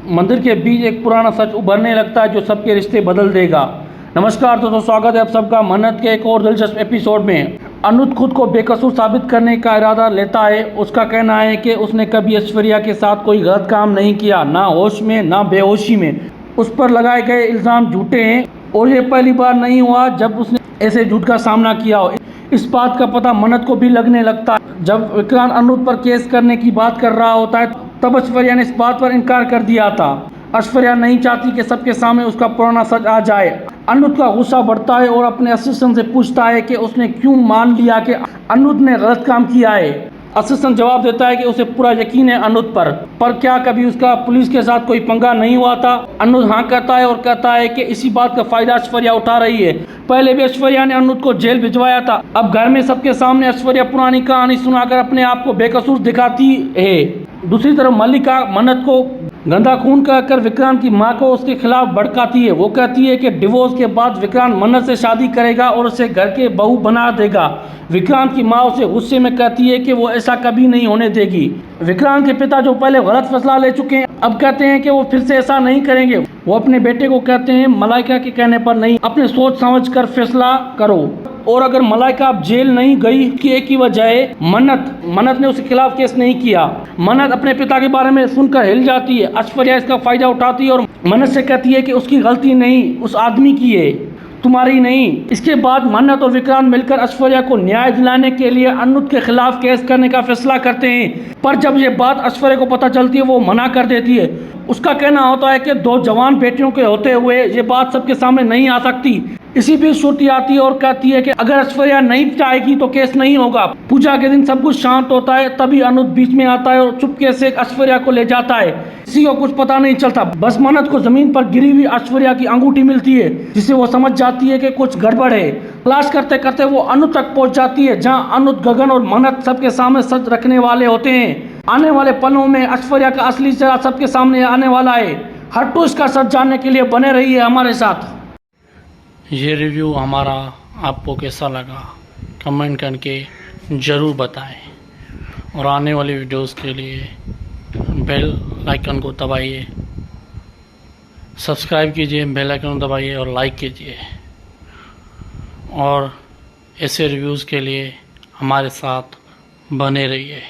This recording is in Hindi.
मंदिर के बीच एक पुराना सच उभरने लगता है जो सबके रिश्ते बदल देगा। नमस्कार दोस्तों, स्वागत है आप सबका मन्नत के एक और दिलचस्प एपिसोड में। अनुज खुद को बेकसूर साबित करने का इरादा लेता है। उसका कहना है कि उसने कभी ऐश्वर्या के साथ कोई गलत काम नहीं किया, ना होश में ना बेहोशी में। उस पर लगाए गए इल्ज़ाम झूठे हैं और ये पहली बार नहीं हुआ जब उसने ऐसे झूठ का सामना किया हो। इस बात का पता मन्नत को भी लगने लगता है। जब विक्रांत अनुज पर केस करने की बात कर रहा होता है तब ऐश्वर्या ने इस बात पर इनकार कर दिया था। ऐश्वर्या नहीं चाहती कि सबके सामने उसका पुराना सच आ जाए। अनुज का गुस्सा बढ़ता है और अपने असिस्टेंट से पूछता है कि उसने क्यों मान लिया कि अनुज ने गलत काम किया है। असिस्टेंट जवाब देता है कि उसे पूरा यकीन है अनुज पर क्या कभी उसका पुलिस के साथ कोई पंगा नहीं हुआ था। अनुज हाँ कहता है और कहता है कि इसी बात का फायदा ऐश्वर्या उठा रही है। पहले भी ऐश्वर्या ने अनुज को जेल भिजवाया था। अब घर में सबके सामने ऐश्वर्या पुरानी कहानी सुनाकर अपने आप को बेकसूर दिखाती है। दूसरी तरफ मल्लिका मन्नत को गंदा खून कहकर विक्रांत की मां को उसके खिलाफ भड़काती है। वो कहती है कि डिवोर्स के बाद विक्रांत मन्नत से शादी करेगा और उसे घर के बहू बना देगा। विक्रांत की मां उसे गुस्से में कहती है कि वो ऐसा कभी नहीं होने देगी। विक्रांत के पिता जो पहले गलत फैसला ले चुके हैं अब कहते हैं कि वो फिर से ऐसा नहीं करेंगे। वो अपने बेटे को कहते हैं मलाइका के कहने पर नहीं, अपने सोच समझ कर फैसला करो। और अगर मलाइका अब जेल नहीं गई कि एक ही वजह है, मन्नत ने उसके खिलाफ केस नहीं किया। मन्नत अपने पिता के बारे में सुनकर हिल जाती है। ऐश्वर्या इसका फायदा उठाती है और मन्नत से कहती है कि उसकी गलती नहीं, उस आदमी की है, तुम्हारी नहीं। इसके बाद मन्नत और विक्रांत मिलकर ऐश्वर्या को न्याय दिलाने के लिए अनुज के खिलाफ केस करने का फैसला करते हैं। पर जब ये बात ऐश्वर्या को पता चलती है वो मना कर देती है। उसका कहना होता है कि दो जवान बेटियों के होते हुए ये बात सबके सामने नहीं आ सकती। इसी बीच श्रुति आती है और कहती है कि अगर ऐश्वर्या नहीं चाहेगी तो केस नहीं होगा। पूजा के दिन सब कुछ शांत होता है, तभी अनुज बीच में आता है और चुपके से ऐश्वर्या को ले जाता है। किसी को कुछ पता नहीं चलता, बस मन्नत को जमीन पर गिरी हुई ऐश्वर्या की अंगूठी मिलती है जिसे वो समझ जाती है कि कुछ गड़बड़ है। तलाश करते करते वो अनुज तक पहुंच जाती है जहां अनुज, गगन और मन्नत सबके सामने सच रखने वाले होते हैं। आने वाले पलों में ऐश्वर्या का असली चेहरा सबके सामने आने वाला है। हर ट्विस्ट का सच जानने के लिए बने रहिए हमारे साथ। ये रिव्यू हमारा आपको कैसा लगा कमेंट करके ज़रूर बताएं और आने वाली वीडियोस के लिए बेल आइकन को दबाइए, सब्सक्राइब कीजिए, बेल आइकन को दबाइए और लाइक कीजिए। और ऐसे रिव्यूज़ के लिए हमारे साथ बने रहिए।